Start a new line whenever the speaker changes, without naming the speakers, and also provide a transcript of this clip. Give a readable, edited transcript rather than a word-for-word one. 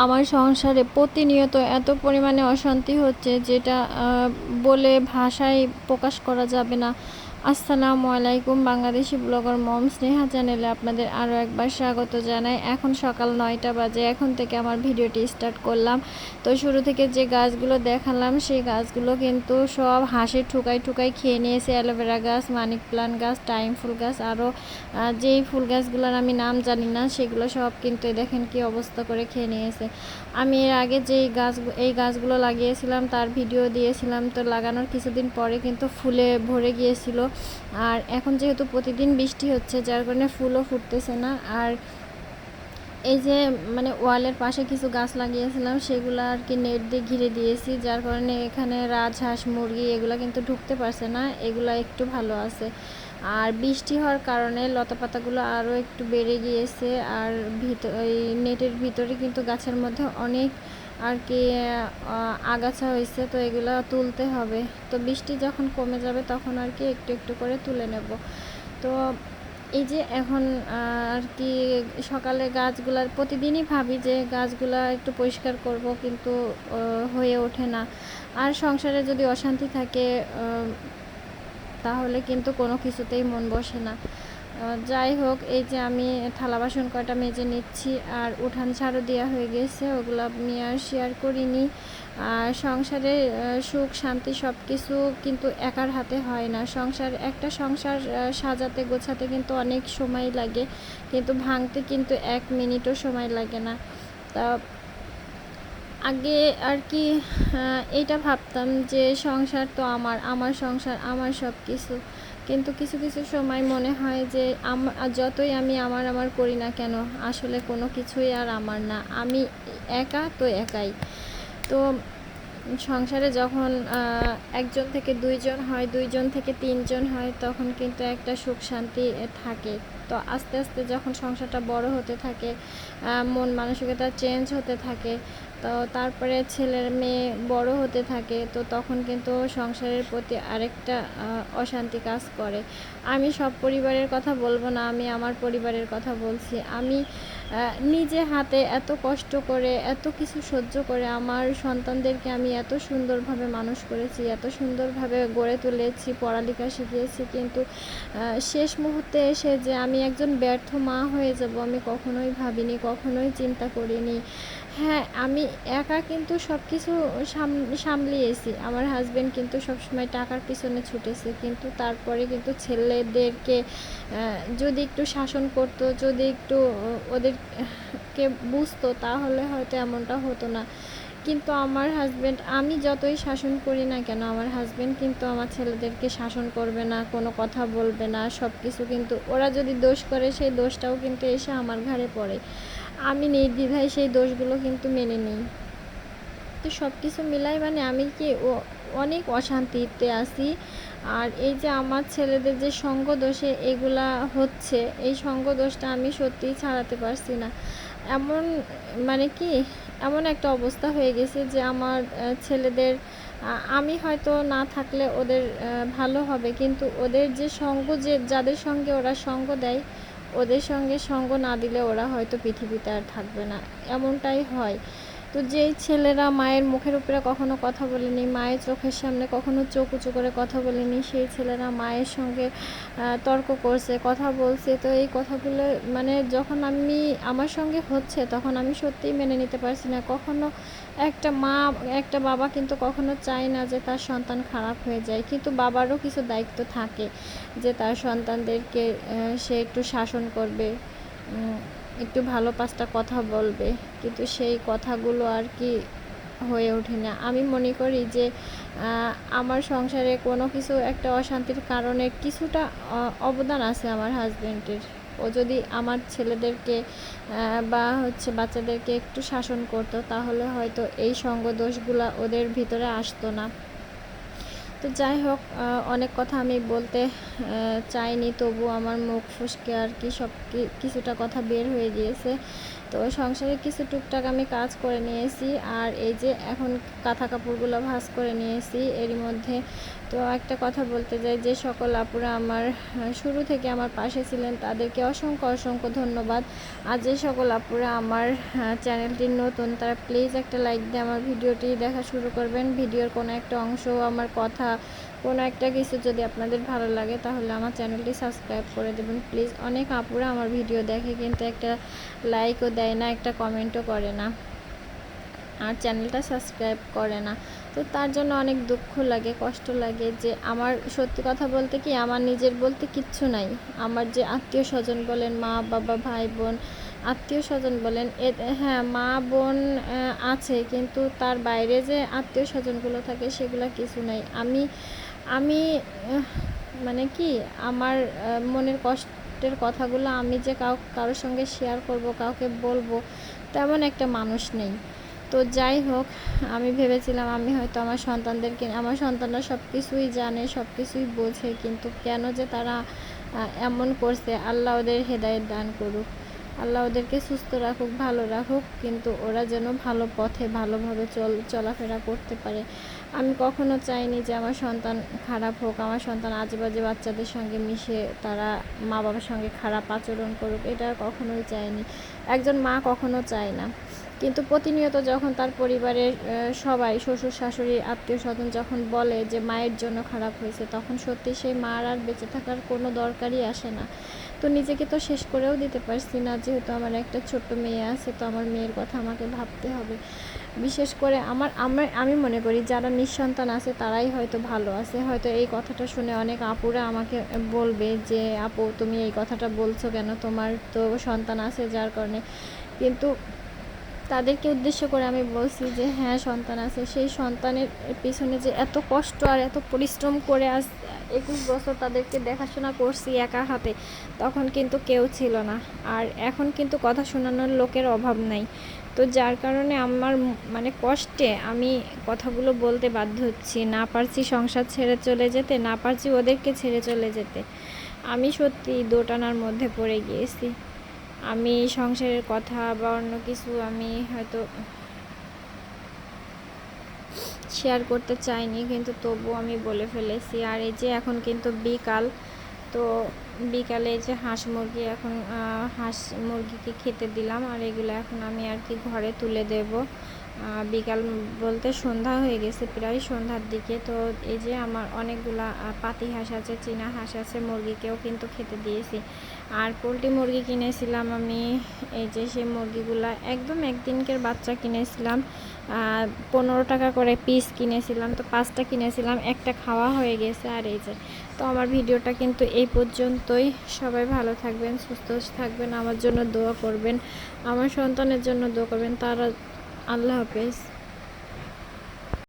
আমার সংসারে প্রতিনিয়ত এত পরিমাণে অশান্তি হচ্ছে যেটা বলে ভাষায় প্রকাশ করা যাবে না। আসসালামু আলাইকুম, বাংলাদেশি ব্লগার মম স্নেহা চ্যানেলে আপনাদের আরও একবার স্বাগত জানাই। এখন সকাল 9টা বাজে। এখন থেকে আমার ভিডিওটি স্টার্ট করলাম। তো শুরু থেকে যে গাছগুলো দেখালাম সেই গাছগুলো কিন্তু সব হাঁসের ঠুকাই ঠুকাই খেয়ে নিয়েছে। অ্যালোভেরা গাছ, মানি প্লান্ট গাছ, টাইম ফুল গাছ, আরও যেই ফুল গাছগুলোর আমি নাম জানি না সেগুলো সব কিন্তু দেখেন কি অবস্থা করে খেয়ে নিয়েছে। আমি এর আগে এই গাছগুলো লাগিয়েছিলাম তার ভিডিও দিয়েছিলাম। তো লাগানোর কিছুদিন পরে কিন্তু ফুলে ভরে গিয়েছিল। আর এখন যেহেতু প্রতিদিন বৃষ্টি হচ্ছে যার কারণে ফুলও ফুটতেছে না। আর এই যে মানে ওয়ালের পাশে কিছু গাছ লাগিয়েছিলাম সেগুলো আর কি নেট দিয়ে ঘিরে দিয়েছি, যার কারণে এখানে রাজহাঁস মুরগি এগুলো কিন্তু ঢুকতে পারছে না। এগুলো একটু ভালো আছে। আর বৃষ্টি হওয়ার কারণে লতাপাতাগুলো আরও একটু বেড়ে গিয়েছে। আর ওই নেটের ভিতরে কিন্তু গাছের মধ্যে অনেক আর কি আগাছা হয়েছে। তো এগুলো তুলতে হবে। তো বৃষ্টি যখন কমে যাবে তখন আর কি একটু একটু করে তুলে নেব। তো এই যে এখন আর কি সকালে গাছগুলার প্রতিদিনই ভাবি যে গাছগুলা একটু পরিষ্কার করব, কিন্তু হয়ে ওঠে না। আর সংসারে যদি অশান্তি থাকে তাহলে কিন্তু কোনো কিছুতেই মন বসে না। যাই হোক, এই যে আমি থালা বাসন কয়টা মেজে নিচ্ছি। আর উঠান ঝাড়ু দেওয়া হয়ে গেছে, ওগুলো আমি আর শেয়ার করিনি। আর সংসারে সুখ শান্তি সব কিছু কিন্তু একার হাতে হয় না। একটা সংসার সাজাতে গোছাতে কিন্তু অনেক সময় লাগে, কিন্তু ভাঙতে কিন্তু 1 মিনিটও সময় লাগে না। তা আগে আর কি এইটা ভাবতাম যে সংসার তো আমার সংসার আমার সব কিছু। কিন্তু কিছু কিছু সময় মনে হয় যে যতই আমি আমার করি না কেন, আসলে কোনো কিছুই আর আমার না। আমি একা তো একাই। তো সংসারে যখন একজন থেকে দুইজন হয়, দুইজন থেকে তিনজন হয়, তখন কিন্তু একটা সুখ শান্তি থাকে। তো আস্তে আস্তে যখন সংসারটা বড় হতে থাকে, মন মানসিকতা চেঞ্জ হতে থাকে, তো তারপরে ছেলের মেয়ে বড় হতে থাকে, তো তখন কিন্তু সংসারের প্রতি আরেকটা অশান্তি কাজ করে। আমি সব পরিবারের কথা বলবো না, আমি আমার পরিবারের কথা বলছি। আমি নিজে হাতে এত কষ্ট করে এত কিছু সহ্য করে আমার সন্তানদেরকে আমি এত সুন্দরভাবে মানুষ করেছি, এত সুন্দরভাবে গড়ে তুলেছি, পড়ালেখা শিখিয়েছি, কিন্তু শেষ মুহূর্তে এসে যে আমি একজন ব্যর্থ মা হয়ে যাব আমি কখনোই ভাবিনি, কখনোই চিন্তা করিনি। হ্যাঁ, আমি একা কিন্তু সব কিছু সামলিয়েছি। আমার হাজব্যান্ড কিন্তু সবসময় টাকার পিছনে ছুটেছে, কিন্তু তারপরে কিন্তু ছেলেদেরকে যদি একটু শাসন করতো, যদি একটু ওদেরকে বুঝতো, তাহলে হয়তো এমনটা হতো না। কিন্তু আমার হাজব্যান্ড, আমি যতই শাসন করি না কেন, আমার হাজব্যান্ড কিন্তু আমার ছেলেদেরকে শাসন করবে না, কোনো কথা বলবে না। সব কিছু কিন্তু ওরা যদি দোষ করে সেই দোষটাও কিন্তু এসে আমার ঘাড়ে পড়ে। আমি নির্দ্বিধায় সেই দোষগুলো কিন্তু মেনে নিই। তো সব কিছু মিলাই মানে আমি কি অনেক অশান্তিতে আছি। আর এই যে আমার ছেলেদের যে সঙ্গ দোষে এগুলা হচ্ছে, এই সঙ্গ দোষটা আমি সত্যিই ছাড়াতে পারছি না। এমন মানে কি এমন একটা অবস্থা হয়ে গেছে যে আমার ছেলেদের আমি হয়তো না থাকলে ওদের ভালো হবে, কিন্তু ওদের যে সঙ্গ, যাদের সঙ্গে ওরা সঙ্গ দেয়, ওদের সঙ্গে সঙ্গ না দিলে ওরা হয়তো পৃথিবীতে আর থাকবে না, এমনটাই হয়। তো যেই ছেলেরা মায়ের মুখের উপরে কখনো কথা বলেনি, মায়ের চোখের সামনে কখনো চোখ উঁচু করে কথা বলেনি, সেই ছেলেরা মায়ের সঙ্গে তর্ক করছে, কথা বলছে। তো এই কথাগুলো মানে যখন আমার সঙ্গে হচ্ছে তখন আমি সত্যিই মেনে নিতে পারছি না। কখনো একটা মা, একটা বাবা কিন্তু কখনো চায় না যে তার সন্তান খারাপ হয়ে যায়, কিন্তু বাবারও কিছু দায়িত্ব থাকে যে তার সন্তানদেরকে সে একটু শাসন করবে, একটু ভালো 5টা কথা বলবে, কিন্তু সেই কথাগুলো আর কি হয়ে ওঠে না। আমি মনে করি যে আমার সংসারে কোনো কিছু একটা অশান্তির কারণে কিছুটা অবদান আছে আমার হাজব্যান্ডের। ও যদি আমার ছেলেদেরকে বা বাচ্চাদেরকে একটু শাসন করতো, তাহলে হয়তো এই সঙ্গ দোষগুলা ওদের ভিতরে আসতো না। তো যাই হোক, অনেক কথা আমি বলতে চাইনি, তবু আমার মুখ ফসকে আর কি কিছুটা কথা বের হয়ে গিয়েছে। তো সংসারে কিছু টুকটাক আমি কাজ করে নিয়েছি, আর এই যে এখন কাঁথা কাপড়গুলো ভাঁজ করে নিয়েছি এরই মধ্যে। তো একটা কথা বলতে যাই, যে সকল আপুরা আমার শুরু থেকে আমার পাশে ছিলেন তাদেরকে অসংখ্য অসংখ্য ধন্যবাদ। আর যে সকল আপুরা আমার চ্যানেলটি নতুন, তারা প্লিজ একটা লাইক দিয়ে আমার ভিডিওটি দেখা শুরু করবেন। ভিডিওর কোনো একটা অংশ, আমার কথা, কোনো একটা কিছু যদি আপনাদের ভালো লাগে তাহলে আমার চ্যানেলটি সাবস্ক্রাইব করে দেবেন প্লিজ। অনেক আপুরা আমার ভিডিও দেখে কিন্তু একটা লাইকও দেয় না, একটা কমেন্টও করে না, আর চ্যানেলটা সাবস্ক্রাইব করে না। তো তার জন্য অনেক দুঃখ লাগে, কষ্ট লাগে। যে আমার সত্যি কথা বলতে কি, আমার নিজের বলতে কিচ্ছু নাই। আমার যে আত্মীয় স্বজন বলেন, মা বাবা ভাই বোন, আত্মীয় স্বজন বলেন, হ্যাঁ মা বোন আছে, কিন্তু তার বাইরে যে আত্মীয় স্বজনগুলো থাকে সেগুলো কিছু নাই। আমি আমি মানে কি, আমার মনের কষ্টের কথাগুলো আমি যে কারোর সঙ্গে শেয়ার করব, কাউকে বলবো, তেমন একটা মানুষ নেই। তো যাই হোক, আমি ভেবেছিলাম আমি হয়তো আমার সন্তানদেরকে, আমার সন্তানরা সব কিছুই জানে, সব কিছুই বোঝে, কিন্তু কেন যে তারা এমন করছে, আল্লাহ ওদের হেদায়েত দান করুক, আল্লাহ ওদেরকে সুস্থ রাখুক, ভালো রাখুক, কিন্তু ওরা যেন ভালো পথে ভালোভাবে চলাফেরা করতে পারে। আমি কখনো চাইনি যে আমার সন্তান খারাপ হোক, আমার সন্তান আজেবাজে বাচ্চাদের সঙ্গে মিশে তারা মা বাবার সঙ্গে খারাপ আচরণ করুক, এটা কখনোই চাইনি। একজন মা কখনো চায় না, কিন্তু প্রতিনিয়ত যখন তার পরিবারের সবাই, শ্বশুর শাশুড়ি আত্মীয় স্বজন যখন বলে যে মায়ের জন্য খারাপ হয়েছে, তখন সত্যি সেই মার আর বেঁচে থাকার কোনো দরকারই আসে না। তো নিজেকে তো শেষ করেও দিতে পারছি না, যেহেতু আমার একটা ছোট্ট মেয়ে আছে, তো আমার মেয়ের কথা আমাকে ভাবতে হবে। বিশেষ করে আমি মনে করি যারা নিঃসন্তান আছে তারাই হয়তো ভালো আছে। হয়তো এই কথাটা শুনে অনেক আপুরা আমাকে বলবে যে আপু তুমি এই কথাটা বলছো কেন, তোমার তো সন্তান আছে যার কারণে। কিন্তু তাদেরকে উদ্দেশ্য করে আমি বলছি যে হ্যাঁ সন্তান আছে, সেই সন্তানের পিছনে যে এত কষ্ট আর এত পরিশ্রম করে আজ 21 বছর তাদেরকে দেখাশোনা করছি একা হাতে, তখন কিন্তু কেউ ছিল না। আর এখন কিন্তু কথা শোনানোর লোকের অভাব নাই। তো যার কারণে আমার মানে কষ্টে আমি কথাগুলো বলতে বাধ্য হচ্ছি। না পারছি সংসার ছেড়ে চলে যেতে, না পারছি ওদেরকে ছেড়ে চলে যেতে। আমি সত্যি দোটানার মধ্যে পড়ে গিয়েছি। আমি সংসারের কথা বা অন্য কিছু আমি হয়তো শেয়ার করতে চাইনি, কিন্তু তবুও আমি বলে ফেলেছি। আর এই যে এখন কিন্তু বিকাল, তো বিকালে যে হাঁস মুরগি, এখন হাঁস মুরগিকে খেতে দিলাম, আর এগুলো এখন আমি আর কি ঘরে তুলে দেব। বিকাল বলতে সন্ধ্যা হয়ে গেছে, প্রায় সন্ধ্যার দিকে। তো এই যে আমার অনেকগুলা পাতি হাঁস আছে, চীনা হাঁস আছে, মুরগিকেও কিন্তু খেতে দিয়েছি। আর পোলট্রি মুরগি কিনেছিলাম আমি, এই যে সেই মুরগিগুলা একদম একদিনকের বাচ্চা কিনেছিলাম, 15 টাকা করে পিস কিনেছিলাম। তো 5টা কিনেছিলাম, একটা খাওয়া হয়ে গেছে। আর এই যে, তো আমার ভিডিওটা কিন্তু এই পর্যন্তই। সবাই ভালো থাকবেন, সুস্থ থাকবেন, আমার জন্য দোয়া করবেন, আমার সন্তানের জন্য দোয়া করবেন তারা। আল্লাহ হাফেজ।